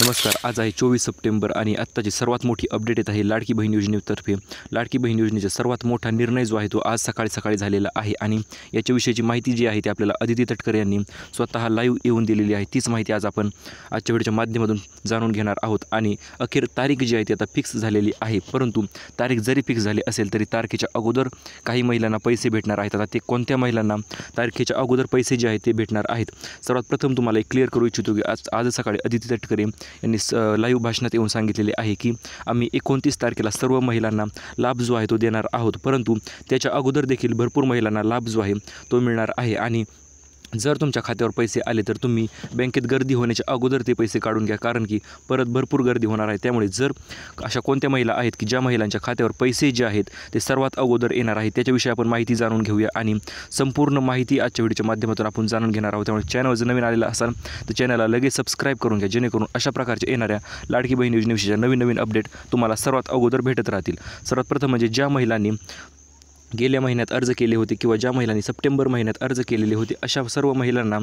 नमस्कार. आज आहे 24 सप्टेंबर आणि आत्ताची सर्वात मोठी अपडेट येत आहे लाडकी बहीण योजनेतर्फे. लाडकी बहीण योजनेचा सर्वात मोठा निर्णय जो आहे तो आज सकाळी झालेला आहे आणि याच्याविषयीची माहिती जी आहे ती आपल्याला अदिती तटकरे यांनी स्वतः लाईव्ह येऊन दिलेली आहे. तीच माहिती आज आपण आजच्या व्हिडिओच्या माध्यमातून जाणून घेणार आहोत. आणि अखेर तारीख जी आहे ती आता फिक्स झालेली आहे. परंतु तारीख जरी फिक्स झाली असेल तरी तारखेच्या अगोदर काही महिलांना पैसे भेटणार आहेत. आता ते कोणत्या महिलांना तारखेच्या अगोदर पैसे जे आहेत ते भेटणार आहेत. सर्वात प्रथम तुम्हाला एक क्लिअर करू इच्छितो की आज सकाळी अदिती तटकरे यांनी लाईव्ह भाषणात येऊन सांगितलेले आहे की आम्ही 29 तारखेला सर्व महिलांना लाभ जो आहे तो देणार आहोत. परंतु त्याच्या अगोदर देखील भरपूर महिलांना लाभ जो आहे तो मिळणार आहे. आणि जर तुमच्या खात्यावर पैसे आले तर तुम्ही बँकेत गर्दी होण्याच्या अगोदर ते पैसे काढून घ्या, कारण की परत भरपूर गर्दी होणार आहे. त्यामुळे जर अशा कोणत्या महिला आहेत की ज्या महिलांच्या खात्यावर पैसे जे आहेत ते सर्वात अगोदर येणार आहेत त्याच्याविषयी आपण माहिती जाणून घेऊया. आणि संपूर्ण माहिती आजच्या व्हिडिओच्या माध्यमातून आपण जाणून घेणार आहोत. त्यामुळे चॅनल जर नवीन आलेला असाल तर चॅनलला लगेच सबस्क्राईब करून घ्या, जेणेकरून अशा प्रकारच्या येणाऱ्या लाडकी बहीण योजनेविषयीच्या नवीन अपडेट तुम्हाला सर्वात अगोदर भेटत राहतील. सर्वात प्रथम म्हणजे ज्या महिलांनी गेल्या महिन्यात अर्ज केले होते किंवा ज्या महिलांनी सप्टेंबर महिन्यात अर्ज केलेले होते अशा सर्व महिलांना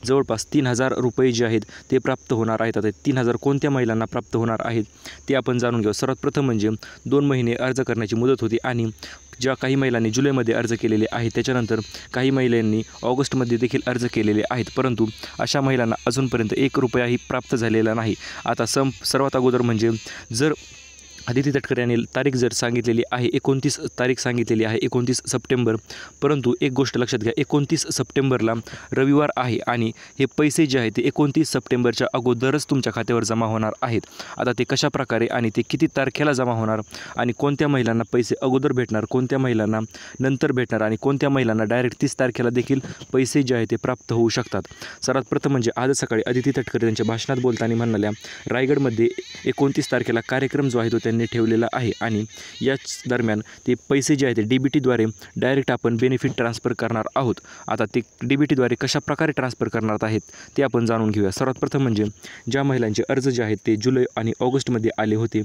जवळपास 3,000 रुपये जे आहेत ते प्राप्त होणार आहेत. आता 3,000 कोणत्या महिलांना प्राप्त होणार आहेत ते आपण जाणून घेऊ. सर्वात प्रथम म्हणजे 2 महिने अर्ज करण्याची मुदत होती आणि ज्या काही महिलांनी जुलैमध्ये अर्ज केलेले आहेत, त्याच्यानंतर काही महिलांनी ऑगस्टमध्ये देखील अर्ज केलेले आहेत. परंतु अशा महिलांना अजूनपर्यंत 1 रुपयाही प्राप्त झालेला नाही. आता सर्वात अगोदर म्हणजे जर अदिती तटकरे यांनी तारीख जर सांगितलेली आहे 29 तारीख सांगितलेली आहे 29 सप्टेंबर, परंतु एक गोष्ट लक्षात घ्या, 29 सप्टेंबरला रविवार आहे आणि हे पैसे जे आहेत ते 29 सप्टेंबरच्या अगोदरच तुमच्या खात्यावर जमा होणार आहेत. आता ते कशा प्रकारे आणि ते किती तारखेला जमा होणार आणि कोणत्या महिलांना पैसे अगोदर भेटणार, कोणत्या महिलांना नंतर भेटणार आणि कोणत्या महिलांना डायरेक्ट 30 तारखेला देखील पैसे जे आहेत ते प्राप्त होऊ शकतात. सर्वात प्रथम म्हणजे आज सकाळी अदिती तटकरे त्यांच्या भाषणात बोलताना म्हणाल्या, रायगडमध्ये 29 तारखेला कार्यक्रम जो आहे तो त्यांनी ठेवलेला आहे आणि याच दरम्यान ते पैसे जे आहेत ते DBTद्वारे डायरेक्ट आपण बेनिफिट ट्रान्सफर करणार आहोत. आता ते DBTद्वारे कशा प्रकारे ट्रान्सफर करणार आहेत ते आपण जाणून घेऊया. सर्वात प्रथम म्हणजे ज्या महिलांचे अर्ज जे आहेत ते जुलै आणि ऑगस्टमध्ये आले होते.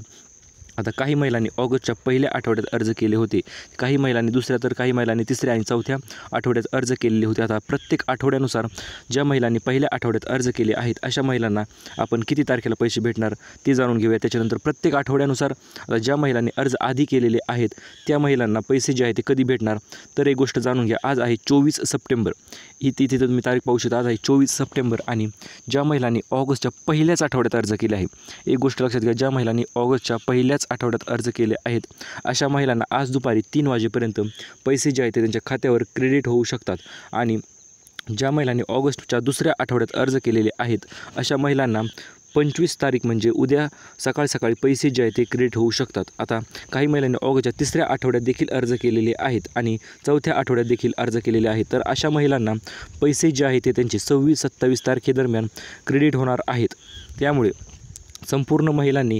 आता काही महिलांनी ऑगस्टच्या पहिल्या आठवड्यात अर्ज केले होते, काही महिलांनी दुसऱ्या, तर काही महिलांनी तिसऱ्या आणि चौथ्या आठवड्यात अर्ज केलेले होते. आता प्रत्येक आठवड्यानुसार ज्या महिलांनी पहिल्या आठवड्यात अर्ज केले आहेत अशा महिलांना आपण किती तारखेला पैसे भेटणार ते जाणून घेऊया. त्याच्यानंतर प्रत्येक आठवड्यानुसार आता ज्या महिलांनी अर्ज आधी केलेले आहेत त्या महिलांना पैसे जे आहेत ते कधी भेटणार तर एक गोष्ट जाणून घ्या. आज आहे 24 सप्टेंबर, ही तिथे तुम्ही तारीख पाहू शकता. आज आहे 24 सप्टेंबर आणि ज्या महिलांनी ऑगस्टच्या पहिल्याच आठवड्यात अर्ज केले आहे, एक गोष्ट लक्षात घ्या, ज्या महिलांनी ऑगस्टच्या पहिल्याच आठवड्यात अर्ज केले आहेत अशा महिलांना आज दुपारी 3 वाजेपर्यंत पैसे जे आहेत ते त्यांच्या खात्यावर क्रेडिट होऊ शकतात. आणि ज्या महिलांनी ऑगस्टच्या दुसऱ्या आठवड्यात अर्ज केलेले आहेत अशा महिलांना 25 तारीख म्हणजे उद्या सकाळी पैसे जे आहेत ते क्रेडिट होऊ शकतात. आता काही महिलांनी ऑगस्टच्या तिसऱ्या आठवड्यात देखील अर्ज केलेले आहेत आणि चौथ्या आठवड्यात देखील अर्ज केलेले आहेत. तर अशा महिलांना पैसे जे आहेत ते त्यांचे 26-27 तारखेदरम्यान क्रेडिट होणार आहेत. त्यामुळे संपूर्ण महिलांनी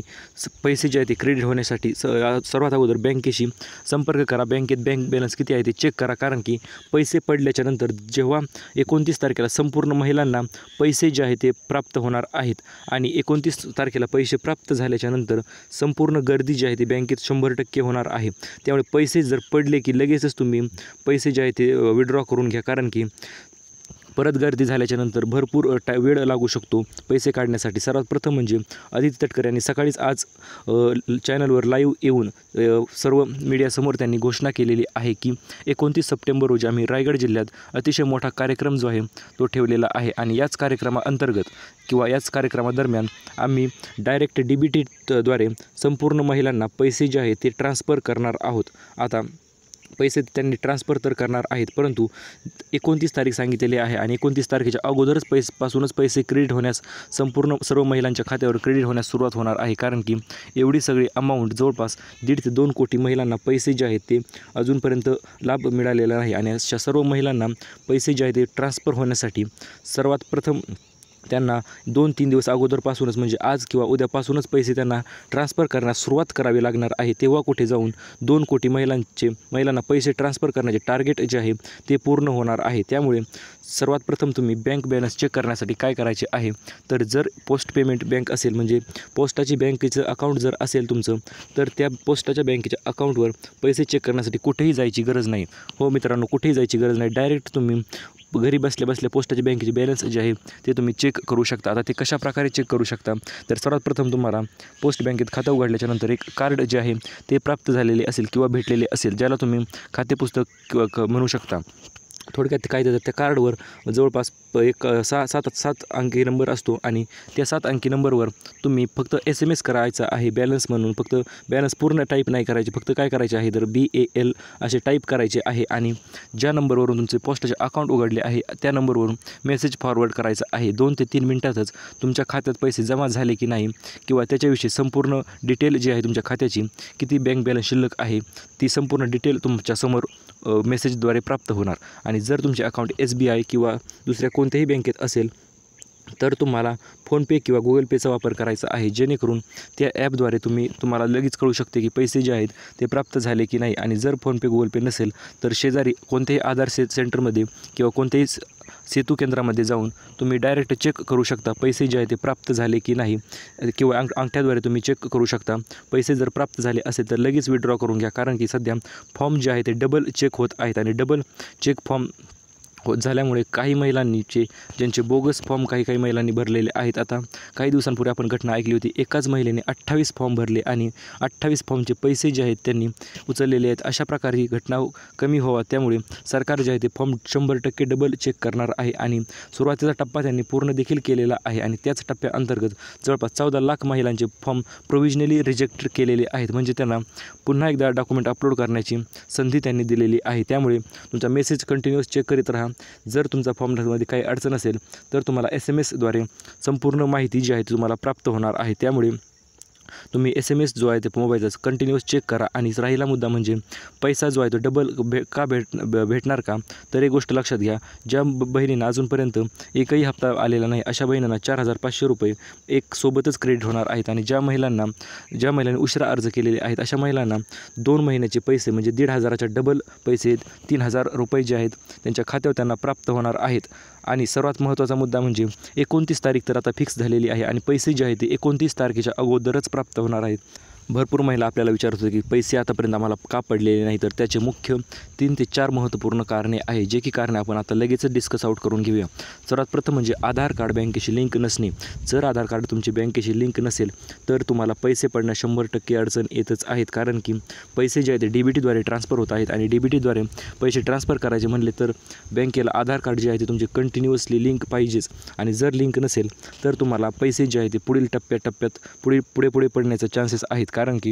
पैसे जे आहेत ते क्रेडिट होण्यासाठी सर्वात अगोदर बँकेशी संपर्क करा. बँकेत बँक बॅलन्स किती आहे ते चेक करा, कारण की पैसे पडल्याच्या नंतर जेव्हा 29 तारखेला संपूर्ण महिलांना पैसे जे आहेत ते प्राप्त होणार आहेत आणि 29 तारखेला पैसे प्राप्त झाल्याच्या नंतर संपूर्ण गर्दी जी आहे ती बँकेत 100% होणार आहे. त्यामुळे पैसे जर पडले की लगेचच तुम्ही पैसे जे आहेत ते विड्रॉ करून घ्या, कारण की परत गर्दी झाल्याच्या नंतर भरपूर वेळ लागू शकतो पैसे काढण्यासाठी. सर्वात प्रथम म्हणजे अदिती तटकरे यांनी सकाळीच आज चॅनलवर लाईव्ह येऊन सर्व मीडियासमोर त्यांनी घोषणा केलेली आहे की 29 सप्टेंबर रोजी आम्ही रायगड जिल्ह्यात अतिशय मोठा कार्यक्रम जो आहे तो ठेवलेला आहे आणि याच कार्यक्रमाअंतर्गत किंवा याच कार्यक्रमादरम्यान आम्ही डायरेक्ट DBTद्वारे संपूर्ण महिलांना पैसे जे आहेत ते ट्रान्सफर करणार आहोत. आता पैसे त्यांनी ट्रान्सफर तर करणार आहेत, परंतु 29 तारीख सांगितलेली आहे आणि 29 तारखेच्या अगोदरच पैसे क्रेडिट होण्यास सर्व महिलांच्या खात्यावर क्रेडिट होण्यास सुरुवात होणार आहे. कारण की एवढी सगळी अमाऊंट जवळपास 1.5 ते 2 कोटी महिलांना पैसे जे आहेत ते अजूनपर्यंत लाभ मिळालेला नाही आणि अशा सर्व महिलांना पैसे जे आहेत ते ट्रान्सफर होण्यासाठी सर्वात प्रथम त्यांना 2-3 दिवस अगोदरपासूनच म्हणजे आज किंवा उद्यापासूनच पैसे त्यांना ट्रान्सफर करण्यास सुरुवात करावी लागणार आहे. तेव्हा कुठे जाऊन 2 कोटी महिलांना पैसे ट्रान्सफर करण्याचे टार्गेट जे आहे ते पूर्ण होणार आहे. त्यामुळे सर्वात प्रथम तुम्ही बँक बॅलन्स चेक करण्यासाठी काय करायचे आहे तर जर पोस्ट पेमेंट बँक असेल म्हणजे पोस्टाची बँकेचं अकाउंट जर असेल तुमचं तर त्या पोस्टाच्या बँकेच्या अकाउंटवर पैसे चेक करण्यासाठी कुठेही जायची गरज नाही. हो मित्रांनो, कुठेही जायची गरज नाही. डायरेक्ट तुम्ही घरी बसल्या बसल्या पोस्टाच्या बँकेचे बॅलन्स जे आहे ते तुम्ही चेक करू शकता. आता ते कशाप्रकारे चेक करू शकता, तर सर्वात प्रथम तुम्हाला पोस्ट बँकेत खातं उघडल्याच्यानंतर एक कार्ड जे आहे ते प्राप्त झालेले असेल किंवा भेटलेले असेल, ज्याला तुम्ही खातेपुस्तक म्हणू शकता. थोडक्यात काय देतात, त्या कार्डवर जवळपास एक 7 अंकी नंबर असतो आणि त्या 7 अंकी नंबरवर तुम्ही फक्त SMS करायचा आहे बॅलन्स म्हणून. फक्त बॅलन्स पूर्ण टाईप नाही करायचे, फक्त काय करायचे आहे तर BAL असे टाईप करायचे आहे आणि ज्या नंबरवरून तुमचे पोस्टाचे अकाउंट उघडले आहे त्या नंबरवरून मेसेज फॉरवर्ड करायचा आहे. 2 ते 3 मिनिटातच तुमच्या खात्यात पैसे जमा झाले की नाही किंवा त्याच्याविषयी संपूर्ण डिटेल जी आहे तुमच्या खात्याची, किती बँक बॅलन्स शिल्लक आहे ती संपूर्ण डिटेल तुमच्यासमोर मेसेजद्वारे प्राप्त होणार. आणि जर तुमचे अकाउंट SBI किंवा दुसऱ्या कोणत्याही बँकेत असेल तर तुम्हाला फोनपे किंवा गुगल पेचा वापर करायचा आहे, जेणेकरून त्या ॲपद्वारे तुम्हाला लगेच कळू शकते की पैसे जे आहेत ते प्राप्त झाले की नाही. आणि जर फोनपे गुगल पे नसेल तर शेजारी कोणत्याही आधार सेंटरमध्ये किंवा कोणत्याही सेतू केंद्रामध्ये जाऊन तुम्ही डायरेक्ट चेक करू शकता पैसे जे आहे ते प्राप्त झाले की नाही, किंवा अंगठ्याद्वारे तुम्ही चेक करू शकता. पैसे जर प्राप्त झाले असेल तर लगेच विड्रॉ करून घ्या, कारण की सध्या फॉर्म जे आहे ते डबल चेक होत आहेत आणि डबल चेक फॉर्म होत झाल्यामुळे काही महिलांनी ज्यांचे बोगस फॉर्म काही महिलांनी भरलेले आहेत. आता काही दिवसांपूर्वी आपण घटना ऐकली होती, एकाच महिलेने 28 फॉर्म भरले आणि 28 फॉर्मचे पैसे जे आहेत त्यांनी उचललेले आहेत. अशा प्रकारे ही घटना कमी व्हावा त्यामुळे सरकार जे आहे ते फॉर्म 100% डबल चेक करणार आहे आणि सुरुवातीचा टप्पा त्यांनी पूर्ण देखील केलेला आहे आणि त्याच टप्प्याअंतर्गत जवळपास 14 लाख महिलांचे फॉर्म प्रोव्हिजनली रिजेक्ट केलेले आहेत. म्हणजे त्यांना पुन्हा एकदा डॉक्युमेंट अपलोड करण्याची संधी त्यांनी दिलेली आहे. त्यामुळे तुमचा मेसेज कंटिन्यूअस चेक करीत राहा. जर तुमचा फॉर्ममध्ये काही अडचण असेल तर तुम्हाला SMS द्वारे संपूर्ण माहिती जी आहे ती तुम्हाला प्राप्त होणार आहे. त्यामुळे तुम्ही SMS जो आहे ते मोबाईलचा कंटिन्यूअस चेक करा. आणि राहिला मुद्दा म्हणजे पैसा जो आहे तो डबल भेटणार का, तर एक गोष्ट लक्षात घ्या, ज्या बहिणींना अजूनपर्यंत एकही हप्ता आलेला नाही अशा बहिणींना 4,500 रुपये एक सोबतच क्रेडिट होणार आहेत. आणि ज्या महिलांनी उशिरा अर्ज केलेले आहेत अशा महिलांना 2 महिन्याचे पैसे म्हणजे 1,500च्या डबल पैसे 3,000 रुपये जे आहेत त्यांच्या खात्यावर त्यांना प्राप्त होणार आहेत. आणि सर्वात महत्त्वाचा मुद्दा म्हणजे 29 तारीख तर आता फिक्स झालेली आहे आणि पैसे जे आहेत ते 29 तारखेच्या अगोदरच प्राप्त होणार आहेत. भरपूर महिला आपल्याला विचारत होती की पैसे आतापर्यंत आम्हाला का पडलेले नाही, तर त्याचे मुख्य 3 ते 4 महत्त्वपूर्ण कारणे आहे, जे की कारणे आपण आता लगेचच डिस्कस आउट करून घेऊया. सर्वात प्रथम म्हणजे आधार कार्ड बँकेशी लिंक नसणे. जर आधार कार्ड तुमची बँकेशी लिंक नसेल तर तुम्हाला पैसे पडणं 100% अडचण येतच आहेत, कारण की पैसे जे आहेत ते DBTद्वारे ट्रान्सफर होत आहेत आणि DBTद्वारे पैसे ट्रान्सफर करायचे म्हणले तर बँकेला आधार कार्ड जे आहे ते तुमचे कंटिन्युअसली लिंक पाहिजेच. आणि जर लिंक नसेल तर तुम्हाला पैसे जे आहे ते पुढील टप्प्यात पुढे पडण्याचे चान्सेस आहेत, कारण की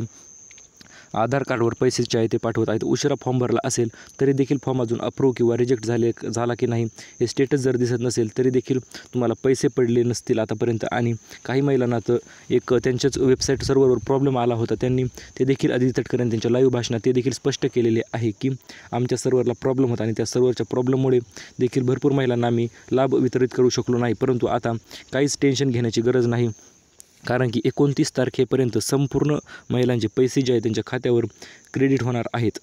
आधार कार्डवर पैसे जे आहे ते पाठवत आहेत. उशिरा फॉर्म भरला असेल तरी देखील फॉर्म अजून अप्रूव्ह किंवा रिजेक्ट झाला की नाही हे स्टेटस जर दिसत नसेल तरी देखील तुम्हाला पैसे पडले नसतील आतापर्यंत. आणि काही महिलांना तर एक त्यांच्याच वेबसाईट सर्व्हरवर प्रॉब्लेम आला होता, त्यांनी ते देखील आदिती तटकरे त्यांच्या लाईव्ह भाषणात ते देखील स्पष्ट केलेले आहे की आमच्या सर्व्हरला प्रॉब्लेम होता आणि त्या सर्व्हरच्या प्रॉब्लेममुळे देखील भरपूर महिलांना आम्ही लाभ वितरित करू शकलो नाही. परंतु आता काहीच टेन्शन घेण्याची गरज नाही, कारण की 29 तारखेपर्यंत संपूर्ण महिलांचे पैसे जे आहेत त्यांच्या खात्यावर क्रेडिट होणार आहेत.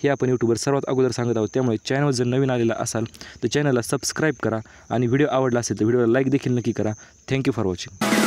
हे आपण यूट्यूबवर सर्वात अगोदर सांगत आहोत. त्यामुळे चॅनलवर जर नवीन आलेला असाल तर चॅनलला सबस्क्राईब करा आणि व्हिडिओ आवडला असेल तर व्हिडिओला लाईक देखील नक्की करा. Thank you for watching.